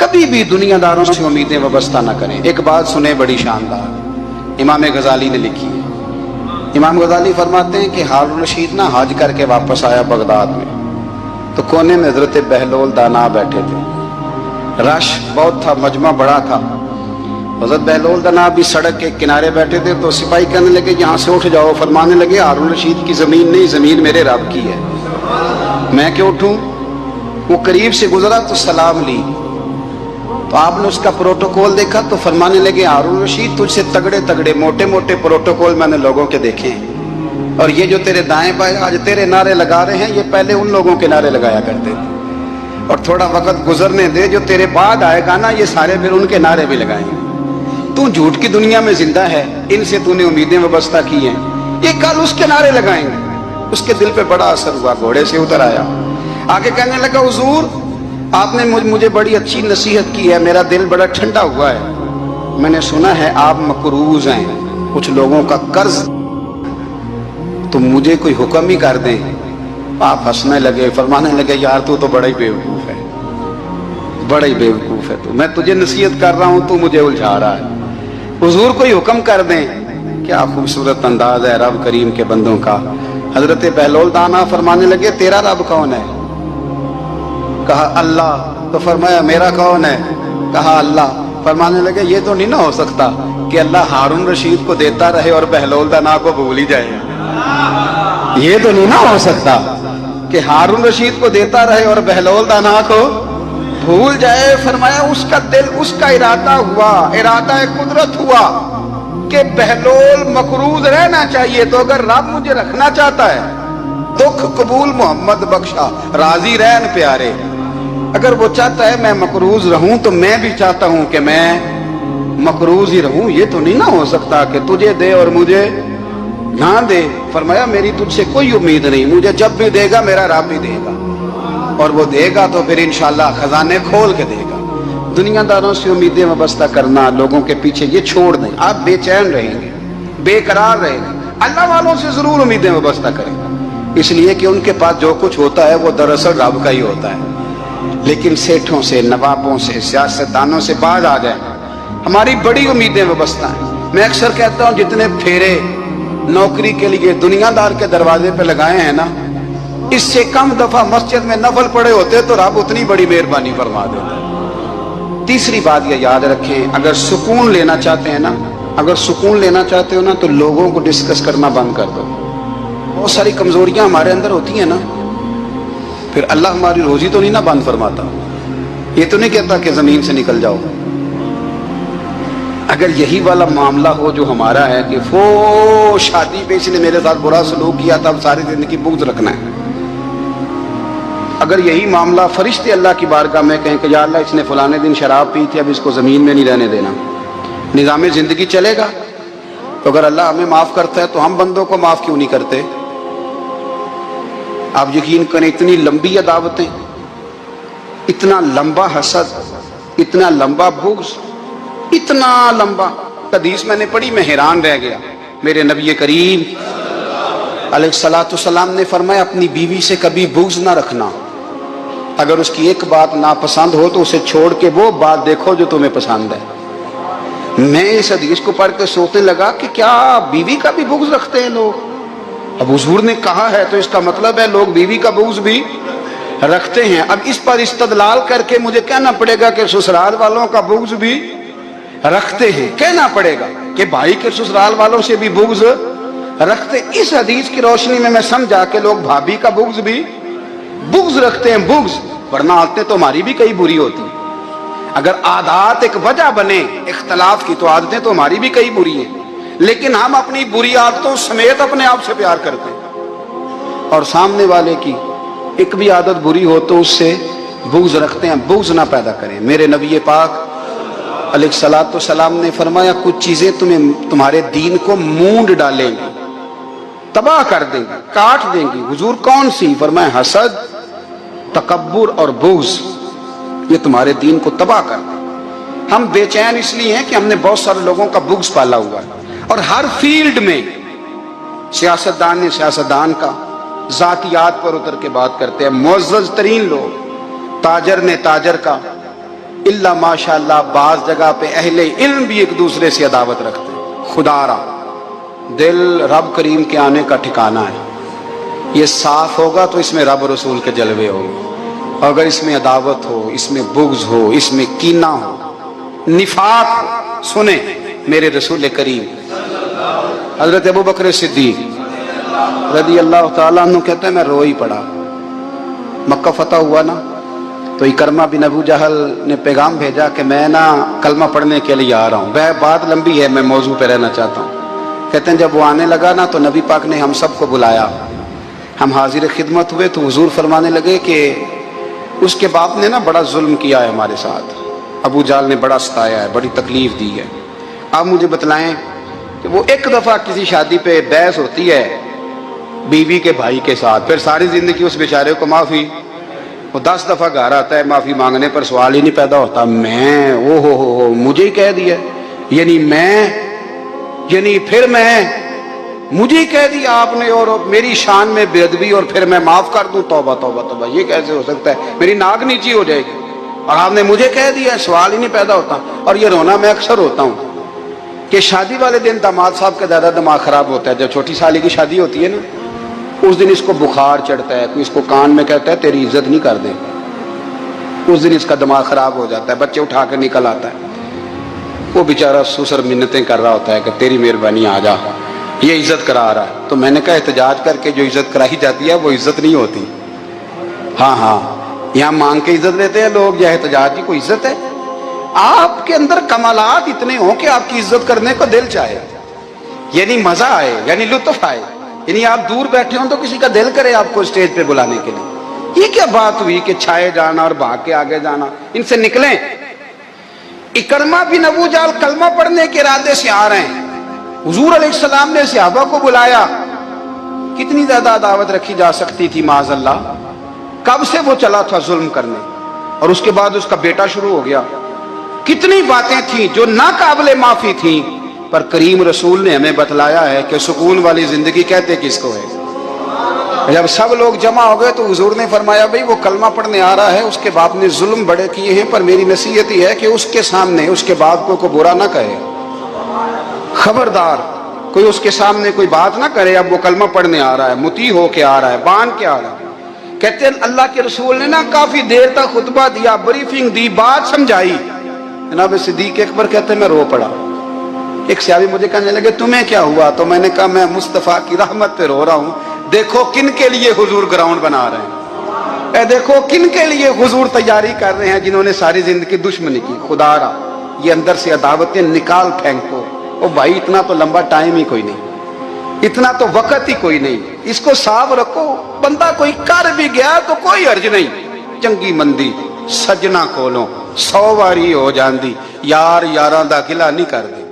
कभी भी दुनियादारों से उम्मीदें वाबस्ता ना करें। एक बात सुने बड़ी शानदार, इमाम गजाली ने लिखी है। इमाम गजाली फरमाते हैं कि हारून रशीद ना हज करके वापस आया बगदाद में, तो कोने में हजरत बहलोल दाना बैठे थे। रश बहुत था, मजमा बड़ा था। हजरत बहलोल दाना भी सड़क के किनारे बैठे थे, तो सिपाही कहने लगे यहाँ से उठ जाओ। फरमाने लगे हारून रशीद की जमीन नहीं, जमीन मेरे रब की है, मैं क्यों उठूं। वो करीब से गुजरा तो सलाम ली, तो आपने उसका प्रोटोकॉल देखा तो फरमाने लगे हारून रशीद तुझसे तगड़े तगड़े मोटे मोटे प्रोटोकॉल मैंने लोगों के देखे हैं, और ये जो तेरे दाएं बाएं आज तेरे नारे लगा रहे हैं, ये पहले उन लोगों के नारे लगाया करते थे। और थोड़ा वक्त गुजरने दे, जो तेरे बाद आएगा ना, ये सारे फिर उनके नारे भी लगाएंगे। तू झूठ की दुनिया में जिंदा है, इनसे तूने उम्मीदें वाबस्ता की हैं, ये कल उसके नारे लगाएंगे। उसके दिल पे बड़ा असर हुआ, घोड़े से उतर आया, आगे कहने लगा हुजूर आपने मुझे बड़ी अच्छी नसीहत की है, मेरा दिल बड़ा ठंडा हुआ है। मैंने सुना है आप मकरूज हैं, कुछ लोगों का कर्ज, तो मुझे कोई हुक्म ही कर दें। आप हंसने लगे, फरमाने लगे यार तू तो बड़ा ही बेवकूफ है, बड़ा ही बेवकूफ है तू, मैं तुझे नसीहत कर रहा हूं, तू मुझे उलझा रहा है। हुजूर कोई हुक्म कर दें। क्या खूबसूरत अंदाज है रब करीम के बंदों का। हजरत बहलोल दाना फरमाने लगे तेरा रब कौन है। कहा अल्लाह। तो फरमाया मेरा कौन है। कहा अल्लाह। फरमाने लगे ये तो नहीं ना हो सकता कि अल्लाह हारून रशीद को देता रहे और बहलोल दाना को भूल ही जाए। ये तो नहीं ना हो सकता कि हारून रशीद को देता रहे और बहलोल दाना को भूल जाए। फरमाया उसका दिल, उसका इरादा हुआ, इरादा कुदरत हुआ कि बहलोल मकरूज रहना चाहिए, तो अगर रब मुझे रखना चाहता है, दुख कबूल मोहम्मद बख्शा राजी रहन प्यारे, अगर वो चाहता है मैं मकरूज रहूं तो मैं भी चाहता हूं कि मैं मकरूज ही रहूं। ये तो नहीं ना हो सकता कि तुझे दे और मुझे ना दे। फरमाया मेरी तुझसे कोई उम्मीद नहीं, मुझे जब भी देगा मेरा रब भी देगा, और वो देगा तो फिर इंशाल्लाह खजाने खोल के देगा। दुनियादारों से उम्मीदें वाबस्ता करना, लोगों के पीछे ये छोड़ दें, आप बेचैन रहेंगे, बेकरार रहेंगे। अल्लाह वालों से जरूर उम्मीदें वाबस्ता करें, इसलिए कि उनके पास जो कुछ होता है वो दरअसल रब का ही होता है। लेकिन सेठों से, नवाबों से, सियासतदानों से बाज आ जाए, हमारी बड़ी उम्मीदें वाबस्ता हैं। मैं अक्सर कहता हूँ जितने फेरे नौकरी के लिए दुनियादार के दरवाजे पे लगाए हैं ना, इससे कम दफा मस्जिद में नफल पड़े होते तो रब उतनी बड़ी मेहरबानी फरमा देता। तीसरी बात ये याद रखें, अगर सुकून लेना चाहते हैं ना, अगर सुकून लेना चाहते हो ना, तो लोगों को डिस्कस करना बंद कर दो। बहुत सारी कमजोरियां हमारे अंदर होती हैं ना, फिर अल्लाह हमारी रोजी तो नहीं ना बंद फरमाता। ये तो नहीं कहता कि जमीन से निकल जाओ। अगर यही वाला मामला हो जो हमारा है कि वो शादी पे इसने मेरे साथ बुरा सलूक किया था, अब सारी जिंदगी बुग़्ज़ रखना है। अगर यही मामला फरिश्ते अल्लाह की बारगाह में कहें कि या अल्लाह इसने फलाने दिन शराब पी थी, अब इसको जमीन में नहीं रहने देना, निज़ाम जिंदगी चलेगा। तो अगर अल्लाह हमें माफ करता है तो हम बंदों को माफ क्यों नहीं करते। आप यकीन करें, इतनी लंबी अदावतें, इतना लंबा हसद, इतना लंबा बुग़्ज़, इतना लंबा। हदीस मैंने पढ़ी, मैं हैरान रह गया। मेरे नबी करीम अलैहिस्सलाम ने फरमाया अपनी बीवी से कभी बुग़्ज़ ना रखना। अगर उसकी एक बात नापसंद हो तो उसे छोड़ के वो बात देखो जो तुम्हें पसंद है। मैं इस हदीस को पढ़ के सोचने लगा कि क्या बीवी का भी बुग़्ज़ रखते हैं लोग। अब हुजूर ने कहा है तो इसका मतलब है लोग बीवी का बुग़्ज़ भी रखते हैं। अब इस पर इस्तदलाल करके मुझे कहना पड़ेगा कि ससुराल वालों का बुग़्ज़ भी रखते हैं। कहना पड़ेगा कि भाई के ससुराल वालों से भी बुग़्ज़ रखते। इस हदीस की रोशनी में मैं समझा कि लोग भाभी का बुग़्ज़ भी बुग़्ज़ रखते हैं। बुग़्ज़, वरना आदतें तो हमारी भी कई बुरी होती। अगर आदत एक वजह बने इख्तलाफ की तो आदतें तो हमारी भी कई बुरी हैं, लेकिन हम अपनी बुरी आदतों समेत अपने आप से प्यार करते हैं, और सामने वाले की एक भी आदत बुरी हो तो उससे बुग़्ज़ रखते हैं। बुग़्ज़ ना पैदा करें। मेरे नबी पाक अलैहिस्सलाम ने फरमाया कुछ चीजें तुम्हारे दीन को मूंड डालेंगी, तबाह कर देंगी, काट देंगी। हुजूर कौन सी। फरमाया हसद, तकब्बुर और बुग़्ज़, ये तुम्हारे दीन को तबाह कर दें। हम बेचैन इसलिए हैं कि हमने बहुत सारे लोगों का बुग़्ज़ पाला हुआ है, और हर फील्ड में सियासतदान ने सियासतदान का, जातियात पर उतर के बात करते हैं, मुअज़्ज़ज़ तरीन लोग, ताजर ने ताजर का, इल्ला माशाअल्लाह बाज जगह पे अहले इल्म भी एक दूसरे से अदावत रखते हैं। खुदारा दिल रब करीम के आने का ठिकाना है। ये साफ होगा तो इसमें रब रसूल के जलवे होंगे। अगर इसमें अदावत हो, इसमें बुग़्ज़ हो, इसमें कीना हो, निफाक हो, सुने मेरे रसूल करीम हजरत अबू बकर सिद्दीक रज़ी अल्लाह ताला अन्हु कहते हैं मैं रो ही पड़ा। मक्का फतह हुआ ना, तो इकरमा बिन अबू जहल ने पैगाम भेजा कि मैं ना कलमा पढ़ने के लिए आ रहा हूँ। वह बात लंबी है, मैं मौजू पे रहना चाहता हूँ। कहते हैं जब वो आने लगा ना तो नबी पाक ने हम सबको बुलाया, हम हाजिर खिदमत हुए तो हुजूर फरमाने लगे कि उसके बाप ने ना बड़ा जुल्म किया है हमारे साथ, अबू जाल ने बड़ा सताया है, बड़ी तकलीफ दी है। आप मुझे बतलाएं कि वो एक दफ़ा किसी शादी पे बहस होती है बीवी के भाई के साथ, फिर सारी जिंदगी उस बेचारे को माफ़ी, वो 10 दफ़ा घर आता है माफ़ी मांगने पर सवाल ही नहीं पैदा होता। मैं ओ हो मुझे ही कह दिया, यानी फिर मैं मुझे ही कह दिया आपने और मेरी शान में बेअदबी और फिर मैं माफ़ कर दूं? तौबा तौबा तौबा, ये कैसे हो सकता है? मेरी नाक नीची हो जाएगी और आपने मुझे कह दिया, सवाल ही नहीं पैदा होता। और ये रोना मैं अक्सर होता हूँ कि शादी वाले दिन दामाद साहब का ज़्यादा दिमाग ख़राब होता है। जब छोटी साली की शादी होती है ना, उस दिन इसको बुखार चढ़ता है, कोई इसको कान में कहता है तेरी इज्जत नहीं कर दे, उस दिन इसका दिमाग ख़राब हो जाता है, बच्चे उठा के निकल आता है। वो बेचारा सुसर मिन्नतें कर रहा होता है कि तेरी मेहरबानी आ जा, ये इज्जत करा रहा है। तो मैंने कहा एहतजाज करके जो इज्जत कराई जाती है वो इज्जत नहीं होती। हाँ, यहाँ मांग के इज्जत लेते हैं लोग, यह एहतजाज की कोई इज्जत है? आपके अंदर कमालात इतने हों कि आपकी इज्जत करने को दिल चाहे, यानी मजा आए, यानी लुत्फ आए, यानी आप दूर बैठे हो तो किसी का दिल करे आपको स्टेज पे बुलाने के लिए। ये क्या बात हुई कि छाए जाना और भाग के आगे जाना? इनसे निकलें। इकरमा बिन अबू जाल कलमा पढ़ने के इरादे से आ रहे हैं, हुजूर अलैहिस्सलाम ने सहाबा को बुलाया। कितनी ज्यादा दावत रखी जा सकती थी माज़अल्लाह। कब से वो चला था जुल्म करने, और उसके बाद उसका बेटा शुरू हो गया। कितनी बातें थी जो ना काबिले माफी थी, पर करीम रसूल ने हमें बतलाया है कि सुकून वाली जिंदगी कहते किसको है। जब सब लोग जमा हो गए तो हुजूर ने फरमाया भाई वो कलमा पढ़ने आ रहा है, उसके बाप ने जुल्म बड़े किए हैं, पर मेरी नसीहत ही है कि उसके सामने उसके बाप को बुरा ना कहे। खबरदार कोई उसके सामने कोई बात ना करे। अब वो कलमा पढ़ने आ रहा है, मुती हो के आ रहा है, बांध के आ रहा है। कहते हैं अल्लाह के रसूल ने ना काफी देर तक खुतबा दिया, ब्रीफिंग दी, बात समझाई। जनाब सिद्दीक अकबर कहते मैं रो पड़ा। एक सहाबी मुझे कहने लगे तुम्हें क्या हुआ? तो मैंने कहा मैं मुस्तफ़ा की रहमत पे रो रहा हूँ। देखो किन के लिए हुजूर ग्राउंड बना रहे हैं, देखो किन के लिए हुजूर तैयारी कर रहे हैं, जिन्होंने सारी जिंदगी दुश्मनी की। खुदारा ये अंदर से अदावतें निकाल फेंको। ओ भाई इतना तो लंबा टाइम ही कोई नहीं, इतना तो वक्त ही कोई नहीं, इसको साफ रखो। बंदा कोई कर भी गया तो कोई अर्ज नहीं। चंगी मंदी सजना कोलों 100 वारी हो जाती, यार यारां दा गिला नहीं करदी।